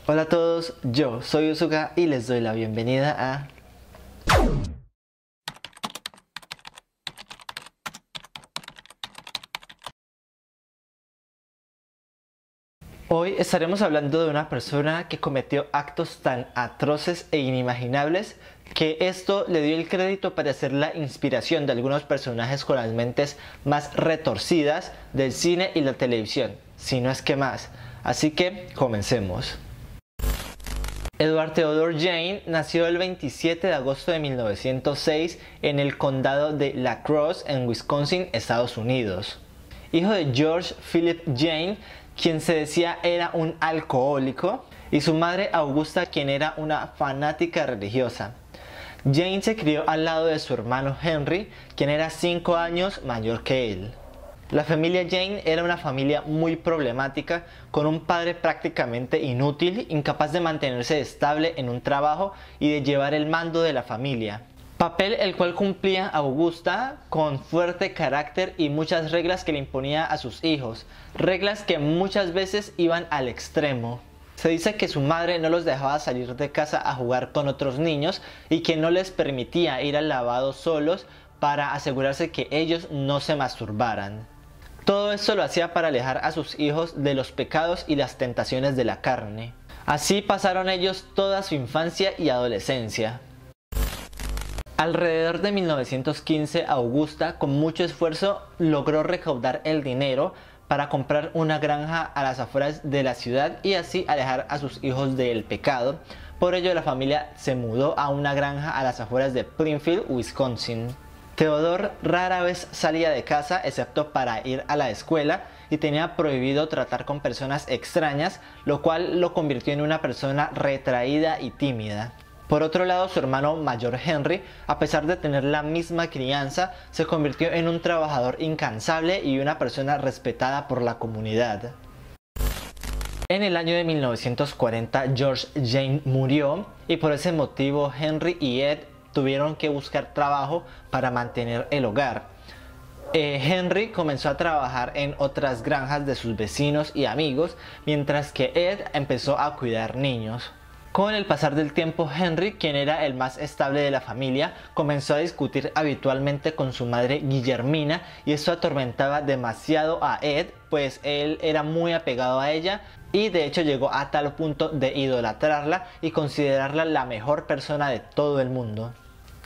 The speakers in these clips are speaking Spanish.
Hola a todos, yo soy Usuka y les doy la bienvenida a... Hoy estaremos hablando de una persona que cometió actos tan atroces e inimaginables que esto le dio el crédito para ser la inspiración de algunos personajes con las mentes más retorcidas del cine y la televisión, si no es que más. Así que comencemos. Edward Theodore Jane nació el 27 de agosto de 1906 en el condado de La Crosse, en Wisconsin, Estados Unidos. Hijo de George Philip Jane, quien se decía era un alcohólico, y su madre Augusta, quien era una fanática religiosa. Jane se crió al lado de su hermano Henry, quien era 5 años mayor que él. La familia Jane era una familia muy problemática, con un padre prácticamente inútil, incapaz de mantenerse estable en un trabajo y de llevar el mando de la familia. Papel el cual cumplía Augusta con fuerte carácter y muchas reglas que le imponía a sus hijos, reglas que muchas veces iban al extremo. Se dice que su madre no los dejaba salir de casa a jugar con otros niños y que no les permitía ir al lavado solos para asegurarse que ellos no se masturbaran. Todo esto lo hacía para alejar a sus hijos de los pecados y las tentaciones de la carne. Así pasaron ellos toda su infancia y adolescencia. Alrededor de 1915, Augusta, con mucho esfuerzo, logró recaudar el dinero para comprar una granja a las afueras de la ciudad y así alejar a sus hijos del pecado. Por ello, la familia se mudó a una granja a las afueras de Springfield, Wisconsin. Theodore rara vez salía de casa excepto para ir a la escuela y tenía prohibido tratar con personas extrañas, lo cual lo convirtió en una persona retraída y tímida. Por otro lado, su hermano mayor Henry, a pesar de tener la misma crianza, se convirtió en un trabajador incansable y una persona respetada por la comunidad. En el año de 1940, George Jane murió y por ese motivo Henry y Ed tuvieron que buscar trabajo para mantener el hogar. Henry comenzó a trabajar en otras granjas de sus vecinos y amigos, mientras que Ed empezó a cuidar niños. Con el pasar del tiempo, Henry, quien era el más estable de la familia, comenzó a discutir habitualmente con su madre Guillermina, y esto atormentaba demasiado a Ed, pues él era muy apegado a ella y de hecho llegó a tal punto de idolatrarla y considerarla la mejor persona de todo el mundo.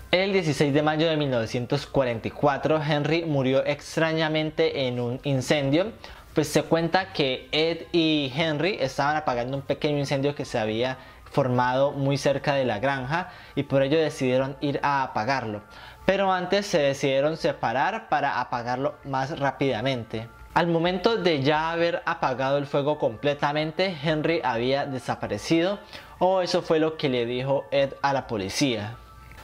El 16 de mayo de 1944, Henry murió extrañamente en un incendio. Pues se cuenta que Ed y Henry estaban apagando un pequeño incendio que se había formado muy cerca de la granja y por ello decidieron ir a apagarlo. Pero antes se decidieron separar para apagarlo más rápidamente. Al momento de ya haber apagado el fuego completamente, Henry había desaparecido, o eso fue lo que le dijo Ed a la policía.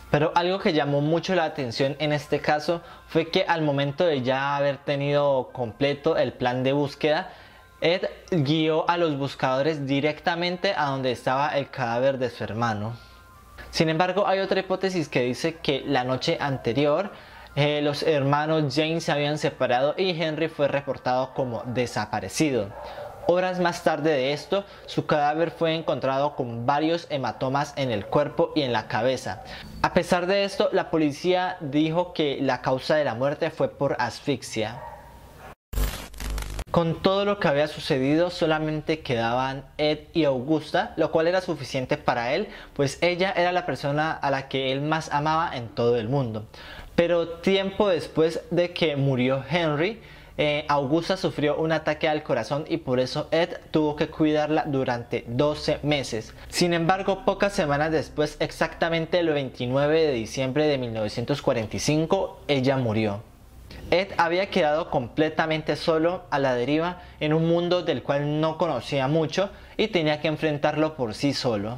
Pero algo que llamó mucho la atención en este caso fue que al momento de ya haber tenido completo el plan de búsqueda, Ed guió a los buscadores directamente a donde estaba el cadáver de su hermano. Sin embargo, hay otra hipótesis que dice que la noche anterior los hermanos Jane se habían separado y Henry fue reportado como desaparecido. Horas más tarde de esto, su cadáver fue encontrado con varios hematomas en el cuerpo y en la cabeza. A pesar de esto, la policía dijo que la causa de la muerte fue por asfixia. Con todo lo que había sucedido, solamente quedaban Ed y Augusta, lo cual era suficiente para él, pues ella era la persona a la que él más amaba en todo el mundo. Pero tiempo después de que murió Henry, Augusta sufrió un ataque al corazón y por eso Ed tuvo que cuidarla durante 12 meses. Sin embargo, pocas semanas después, exactamente el 29 de diciembre de 1945, ella murió. Ed había quedado completamente solo, a la deriva, en un mundo del cual no conocía mucho y tenía que enfrentarlo por sí solo.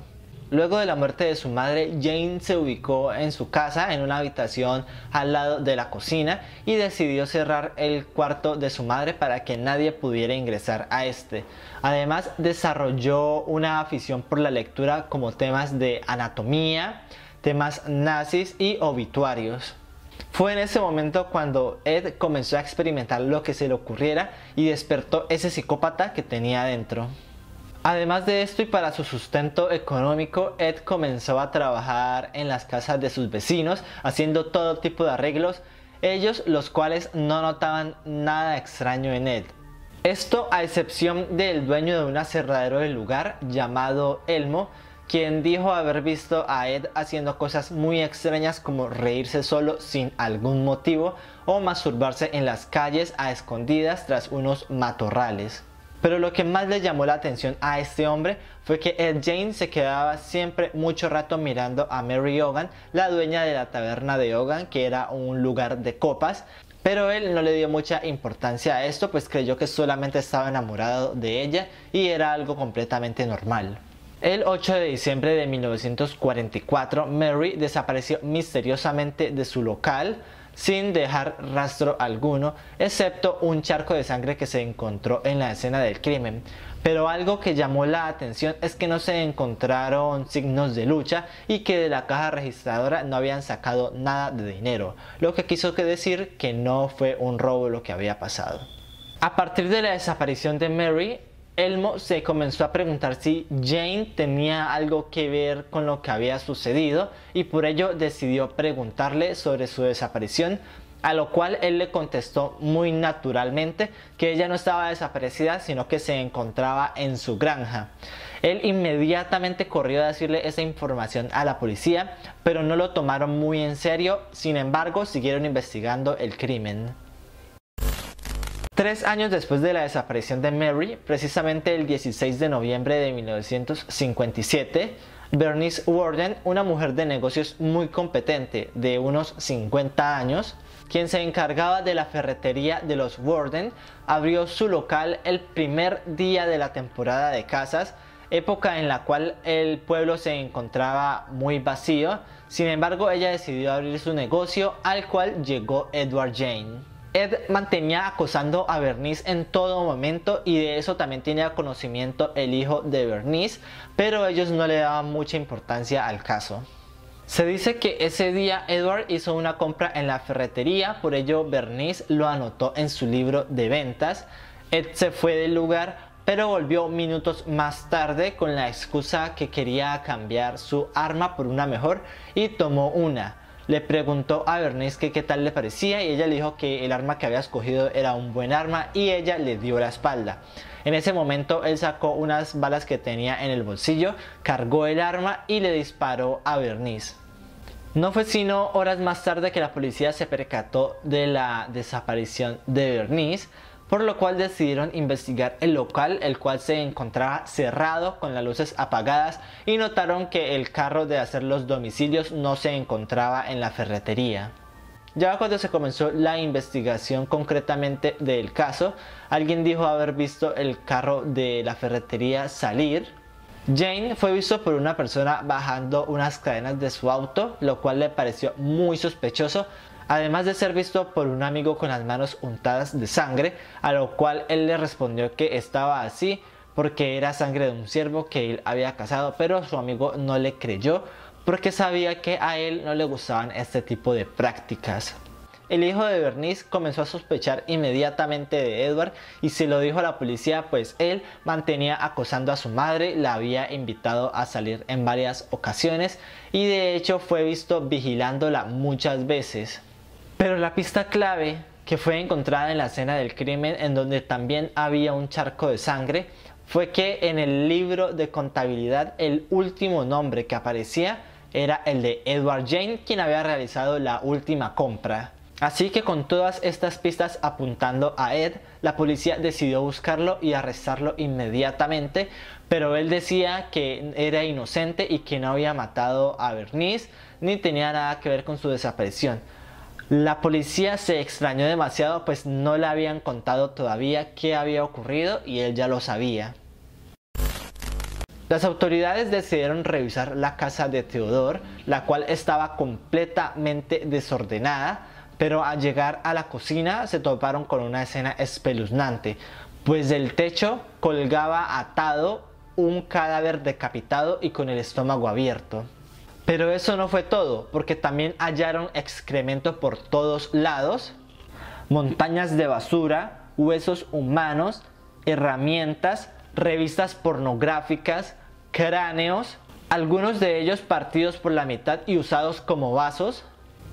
Luego de la muerte de su madre, Jane se ubicó en su casa en una habitación al lado de la cocina y decidió cerrar el cuarto de su madre para que nadie pudiera ingresar a este. Además, desarrolló una afición por la lectura, como temas de anatomía, temas nazis y obituarios. Fue en ese momento cuando Ed comenzó a experimentar lo que se le ocurriera y despertó ese psicópata que tenía dentro. Además de esto y para su sustento económico, Ed comenzó a trabajar en las casas de sus vecinos, haciendo todo tipo de arreglos, ellos los cuales no notaban nada extraño en Ed. Esto a excepción del dueño de un aserradero del lugar llamado Elmo, quien dijo haber visto a Ed haciendo cosas muy extrañas como reírse solo sin algún motivo o masturbarse en las calles a escondidas tras unos matorrales. Pero lo que más le llamó la atención a este hombre fue que Ed Gein se quedaba siempre mucho rato mirando a Mary Hogan, la dueña de la taberna de Hogan, que era un lugar de copas, pero él no le dio mucha importancia a esto, pues creyó que solamente estaba enamorado de ella y era algo completamente normal. El 8 de diciembre de 1944, Mary desapareció misteriosamente de su local sin dejar rastro alguno, excepto un charco de sangre que se encontró en la escena del crimen. Pero algo que llamó la atención es que no se encontraron signos de lucha y que de la caja registradora no habían sacado nada de dinero, lo que quiso decir que no fue un robo lo que había pasado. A partir de la desaparición de Mary, Elmo se comenzó a preguntar si Jane tenía algo que ver con lo que había sucedido y por ello decidió preguntarle sobre su desaparición, a lo cual él le contestó muy naturalmente que ella no estaba desaparecida sino que se encontraba en su granja. Él inmediatamente corrió a decirle esa información a la policía, pero no lo tomaron muy en serio, sin embargo siguieron investigando el crimen. 3 años después de la desaparición de Mary, precisamente el 16 de noviembre de 1957, Bernice Worden, una mujer de negocios muy competente de unos 50 años, quien se encargaba de la ferretería de los Worden, abrió su local el primer día de la temporada de casas, época en la cual el pueblo se encontraba muy vacío. Sin embargo, ella decidió abrir su negocio, al cual llegó Edward Jane. Ed mantenía acosando a Bernice en todo momento y de eso también tenía conocimiento el hijo de Bernice, pero ellos no le daban mucha importancia al caso. Se dice que ese día Edward hizo una compra en la ferretería, por ello Bernice lo anotó en su libro de ventas. Ed se fue del lugar, pero volvió minutos más tarde con la excusa que quería cambiar su arma por una mejor y tomó una. Le preguntó a Bernice que qué tal le parecía y ella le dijo que el arma que había escogido era un buen arma y ella le dio la espalda. En ese momento él sacó unas balas que tenía en el bolsillo, cargó el arma y le disparó a Bernice. No fue sino horas más tarde que la policía se percató de la desaparición de Bernice, por lo cual decidieron investigar el local, el cual se encontraba cerrado con las luces apagadas, y notaron que el carro de hacer los domicilios no se encontraba en la ferretería. Ya cuando se comenzó la investigación concretamente del caso, alguien dijo haber visto el carro de la ferretería salir. Jane fue visto por una persona bajando unas cadenas de su auto, lo cual le pareció muy sospechoso, además de ser visto por un amigo con las manos untadas de sangre, a lo cual él le respondió que estaba así porque era sangre de un ciervo que él había cazado, pero su amigo no le creyó porque sabía que a él no le gustaban este tipo de prácticas. El hijo de Bernice comenzó a sospechar inmediatamente de Edward y se lo dijo a la policía, pues él mantenía acosando a su madre, la había invitado a salir en varias ocasiones y de hecho fue visto vigilándola muchas veces. Pero la pista clave, que fue encontrada en la escena del crimen, en donde también había un charco de sangre, fue que en el libro de contabilidad el último nombre que aparecía era el de Edward Jane, quien había realizado la última compra. Así que con todas estas pistas apuntando a Ed, la policía decidió buscarlo y arrestarlo inmediatamente, pero él decía que era inocente y que no había matado a Bernice ni tenía nada que ver con su desaparición. La policía se extrañó demasiado, pues no le habían contado todavía qué había ocurrido y él ya lo sabía. Las autoridades decidieron revisar la casa de Theodore, la cual estaba completamente desordenada, pero al llegar a la cocina se toparon con una escena espeluznante, pues del techo colgaba atado un cadáver decapitado y con el estómago abierto. Pero eso no fue todo, porque también hallaron excremento por todos lados, montañas de basura, huesos humanos, herramientas, revistas pornográficas, cráneos, algunos de ellos partidos por la mitad y usados como vasos,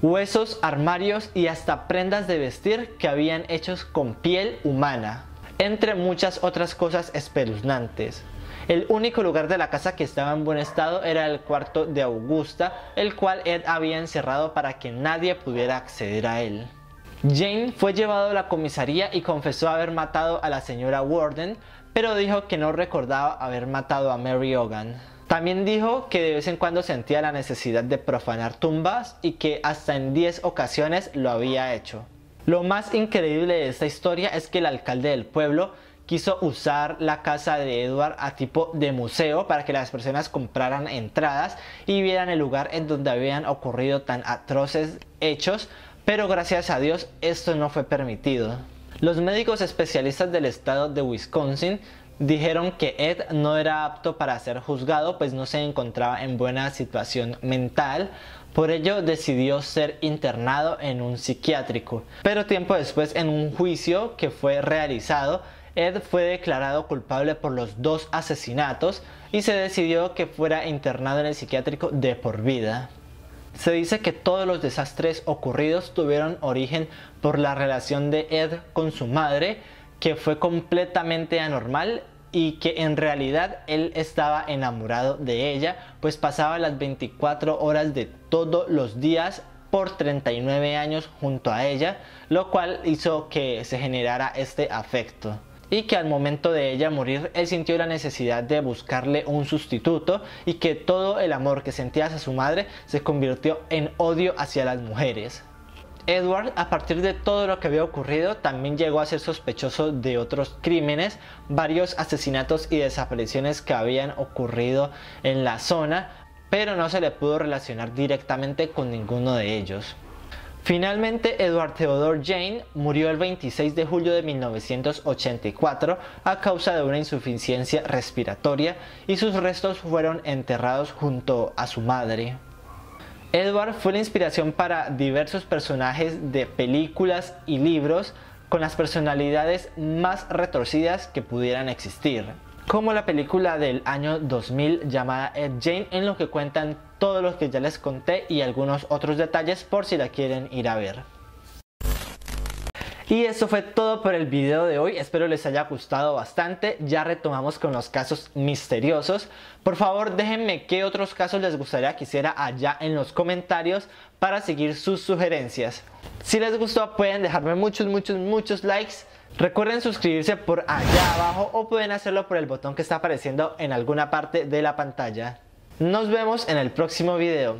huesos, armarios y hasta prendas de vestir que habían hechos con piel humana, entre muchas otras cosas espeluznantes. El único lugar de la casa que estaba en buen estado era el cuarto de Augusta, el cual Ed había encerrado para que nadie pudiera acceder a él. Jane fue llevado a la comisaría y confesó haber matado a la señora Warden, pero dijo que no recordaba haber matado a Mary Hogan. También dijo que de vez en cuando sentía la necesidad de profanar tumbas y que hasta en 10 ocasiones lo había hecho. Lo más increíble de esta historia es que el alcalde del pueblo quiso usar la casa de Edward a tipo de museo para que las personas compraran entradas y vieran el lugar en donde habían ocurrido tan atroces hechos, pero gracias a Dios esto no fue permitido. Los médicos especialistas del estado de Wisconsin dijeron que Ed no era apto para ser juzgado, pues no se encontraba en buena situación mental. Por ello decidió ser internado en un psiquiátrico. Pero tiempo después, en un juicio que fue realizado, Ed fue declarado culpable por los 2 asesinatos y se decidió que fuera internado en el psiquiátrico de por vida. Se dice que todos los desastres ocurridos tuvieron origen por la relación de Ed con su madre, que fue completamente anormal y que en realidad él estaba enamorado de ella, pues pasaba las 24 horas de todos los días por 39 años junto a ella, lo cual hizo que se generara este afecto. Y que al momento de ella morir, él sintió la necesidad de buscarle un sustituto y que todo el amor que sentía hacia su madre se convirtió en odio hacia las mujeres. Edward, a partir de todo lo que había ocurrido, también llegó a ser sospechoso de otros crímenes, varios asesinatos y desapariciones que habían ocurrido en la zona, pero no se le pudo relacionar directamente con ninguno de ellos. Finalmente, Edward Theodore Jane murió el 26 de julio de 1984 a causa de una insuficiencia respiratoria y sus restos fueron enterrados junto a su madre. Edward fue la inspiración para diversos personajes de películas y libros con las personalidades más retorcidas que pudieran existir, como la película del año 2000 llamada Ed Gein, en lo que cuentan todo lo que ya les conté y algunos otros detalles por si la quieren ir a ver. Y eso fue todo por el video de hoy, espero les haya gustado bastante. Ya retomamos con los casos misteriosos. Por favor déjenme qué otros casos les gustaría que hiciera allá en los comentarios para seguir sus sugerencias. Si les gustó pueden dejarme muchos likes. Recuerden suscribirse por allá abajo o pueden hacerlo por el botón que está apareciendo en alguna parte de la pantalla. Nos vemos en el próximo video.